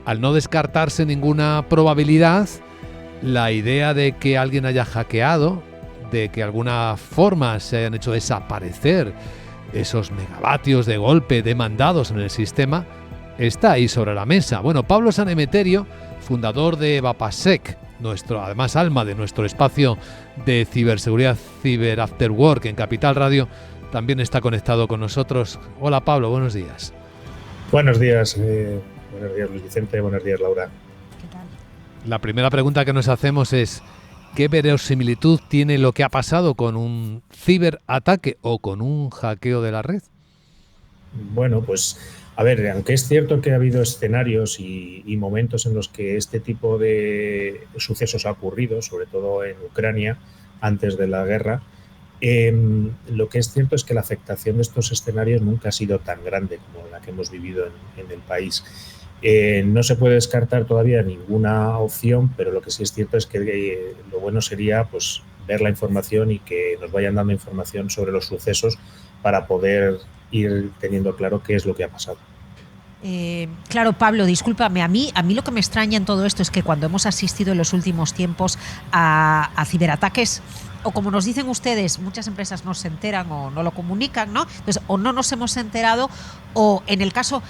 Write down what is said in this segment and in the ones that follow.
al no descartarse ninguna probabilidad, la idea de que alguien haya hackeado, de que de alguna forma se hayan hecho desaparecer esos megavatios de golpe demandados en el sistema, está ahí sobre la mesa. Bueno, Pablo San Emeterio, fundador de Vapasec, nuestro, además, alma de nuestro espacio de ciberseguridad, Cyber After Work en Capital Radio, también está conectado con nosotros. Hola Pablo, buenos días. Buenos días Luis Vicente, buenos días Laura. ¿Qué tal? La primera pregunta que nos hacemos es: ¿qué verosimilitud tiene lo que ha pasado con un ciberataque o con un hackeo de la red? Bueno, pues a ver, aunque es cierto que ha habido escenarios y momentos en los que este tipo de sucesos ha ocurrido, sobre todo en Ucrania, antes de la guerra, lo que es cierto es que la afectación de estos escenarios nunca ha sido tan grande como la que hemos vivido en el país. No se puede descartar todavía ninguna opción, pero lo que sí es cierto es que lo bueno sería pues ver la información y que nos vayan dando información sobre los sucesos para poder ir teniendo claro qué es lo que ha pasado. Claro, Pablo, discúlpame, a mí lo que me extraña en todo esto es que cuando hemos asistido en los últimos tiempos a ciberataques, o como nos dicen ustedes, muchas empresas no se enteran o no lo comunican, ¿no? Entonces, o no nos hemos enterado, o en el caso...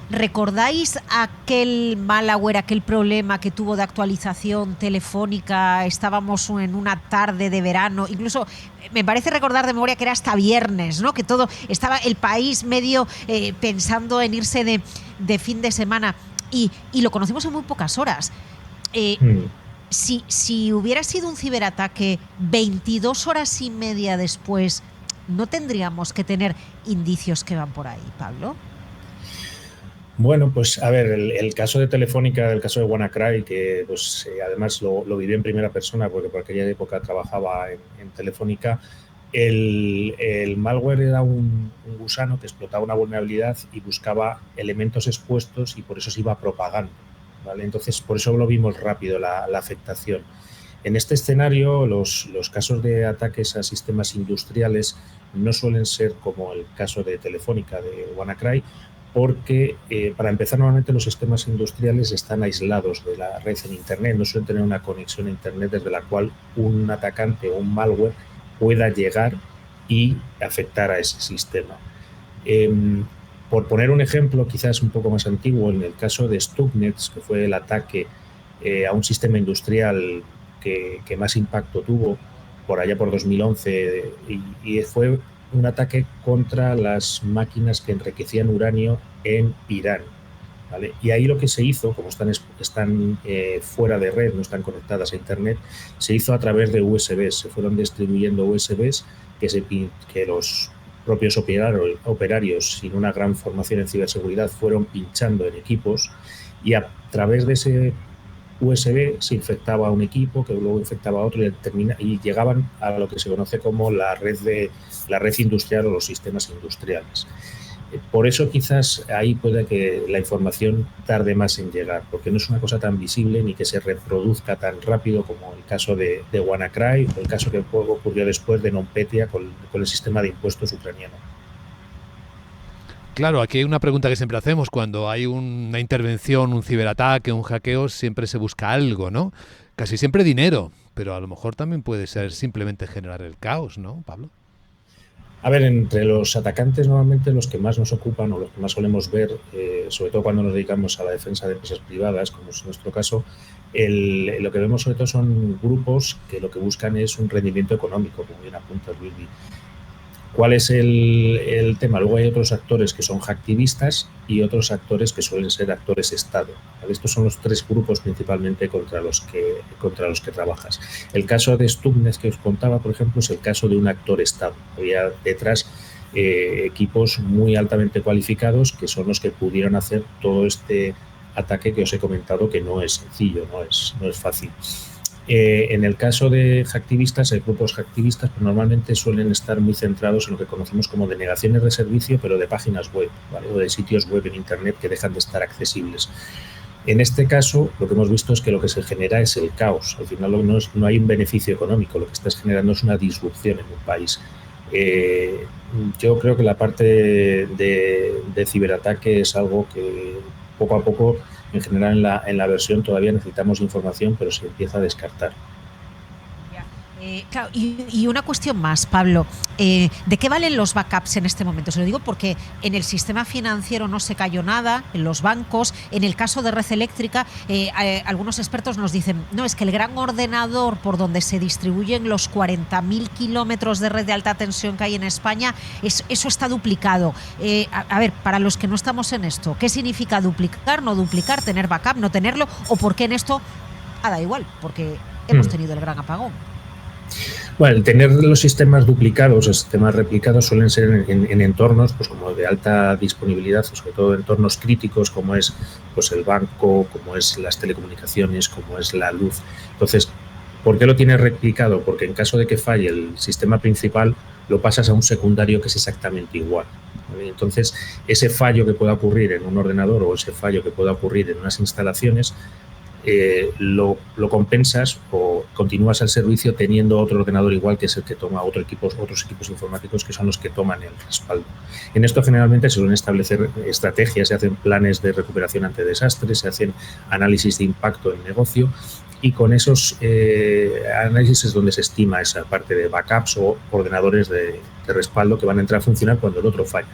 ¿recordáis aquel malware, aquel problema que tuvo de actualización telefónica? Estábamos en una tarde de verano, incluso me parece recordar de memoria que era hasta viernes, ¿no? Que todo estaba el país medio pensando en irse de fin de semana y lo conocimos en muy pocas horas. Si hubiera sido un ciberataque 22 horas y media después, ¿no tendríamos que tener indicios que van por ahí, Pablo? Bueno, pues a ver, el caso de Telefónica, el caso de WannaCry, que pues además lo viví en primera persona porque por aquella época trabajaba en Telefónica, el malware era un gusano que explotaba una vulnerabilidad y buscaba elementos expuestos y por eso se iba propagando, ¿vale? Entonces, por eso lo vimos rápido, la afectación. En este escenario, los casos de ataques a sistemas industriales no suelen ser como el caso de Telefónica, de WannaCry, porque para empezar normalmente los sistemas industriales están aislados de la red en Internet, no suelen tener una conexión a Internet desde la cual un atacante o un malware pueda llegar y afectar a ese sistema. Por poner un ejemplo quizás un poco más antiguo, en el caso de Stuxnet, que fue el ataque a un sistema industrial que más impacto tuvo por allá por 2011 y fue un ataque contra las máquinas que enriquecían uranio en Irán, ¿vale? Y ahí lo que se hizo, como están fuera de red, no están conectadas a Internet, se hizo a través de USBs. Se fueron distribuyendo USBs que los propios operarios sin una gran formación en ciberseguridad fueron pinchando en equipos y a través de ese USB se infectaba a un equipo que luego infectaba a otro y llegaban a lo que se conoce como la red industrial o los sistemas industriales. Por eso quizás ahí puede que la información tarde más en llegar, porque no es una cosa tan visible ni que se reproduzca tan rápido como el caso de WannaCry o el caso que ocurrió después de NotPetya con el sistema de impuestos ucraniano. Claro, aquí hay una pregunta que siempre hacemos. Cuando hay una intervención, un ciberataque, un hackeo, siempre se busca algo, ¿no? Casi siempre dinero, pero a lo mejor también puede ser simplemente generar el caos, ¿no, Pablo? A ver, entre los atacantes normalmente los que más nos ocupan o los que más solemos ver, sobre todo cuando nos dedicamos a la defensa de empresas privadas, como es nuestro caso, lo que vemos sobre todo son grupos que lo que buscan es un rendimiento económico, como bien apunta Luis. ¿Cuál es el tema? Luego hay otros actores que son hacktivistas y otros actores que suelen ser actores Estado, ¿vale? Estos son los tres grupos principalmente contra los que trabajas. El caso de Stuxnet que os contaba, por ejemplo, es el caso de un actor Estado. Había detrás equipos muy altamente cualificados que son los que pudieron hacer todo este ataque que os he comentado, que no es sencillo, no es fácil. En el caso de hacktivistas, hay grupos hacktivistas, pero normalmente suelen estar muy centrados en lo que conocemos como denegaciones de servicio, pero de páginas web, ¿vale? O de sitios web en Internet que dejan de estar accesibles. En este caso, lo que hemos visto es que lo que se genera es el caos. Al final no hay un beneficio económico, lo que estás generando es una disrupción en un país. Yo creo que la parte de ciberataque es algo que poco a poco, en general en la versión todavía necesitamos información, pero se empieza a descartar. Claro, y una cuestión más, Pablo. ¿De qué valen los backups en este momento? Se lo digo porque en el sistema financiero no se cayó nada, en los bancos, en el caso de Red Eléctrica, algunos expertos nos dicen, no, es que el gran ordenador por donde se distribuyen los 40.000 kilómetros de red de alta tensión que hay en España, eso está duplicado. A ver, para los que no estamos en esto, ¿qué significa duplicar, no duplicar, tener backup, no tenerlo? ¿O por qué en esto da igual? Porque hemos tenido el gran apagón. Bueno, el tener los sistemas duplicados, los sistemas replicados suelen ser en entornos pues como de alta disponibilidad, sobre todo entornos críticos como es pues el banco, como es las telecomunicaciones, como es la luz. Entonces, ¿por qué lo tienes replicado? Porque en caso de que falle el sistema principal, lo pasas a un secundario que es exactamente igual. ¿Vale? Entonces, ese fallo que pueda ocurrir en un ordenador o ese fallo que pueda ocurrir en unas instalaciones, lo compensas o continúas el servicio teniendo otro ordenador igual, que es el que toma otros equipos informáticos que son los que toman el respaldo. En esto generalmente se suelen establecer estrategias, se hacen planes de recuperación ante desastres, se hacen análisis de impacto en negocio y con esos análisis es donde se estima esa parte de backups o ordenadores de respaldo que van a entrar a funcionar cuando el otro falla.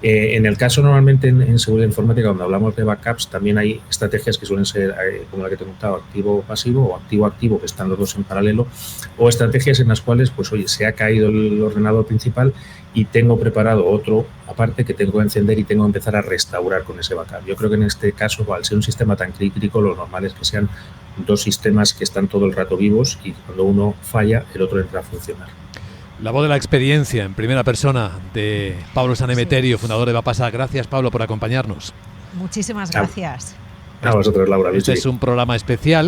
En el caso normalmente en seguridad informática, cuando hablamos de backups, también hay estrategias que suelen ser, como la que te he contado, activo-pasivo o activo-activo, que están los dos en paralelo, o estrategias en las cuales, pues oye, se ha caído el ordenador principal y tengo preparado otro aparte que tengo que encender y tengo que empezar a restaurar con ese backup. Yo creo que en este caso, al ser un sistema tan crítico, lo normal es que sean dos sistemas que están todo el rato vivos y cuando uno falla, el otro entra a funcionar. La voz de la experiencia en primera persona de Pablo Sanemeterio, fundador de Vapasa. Gracias, Pablo, por acompañarnos. Muchísimas gracias. A vosotros, Laura. Este es un programa especial.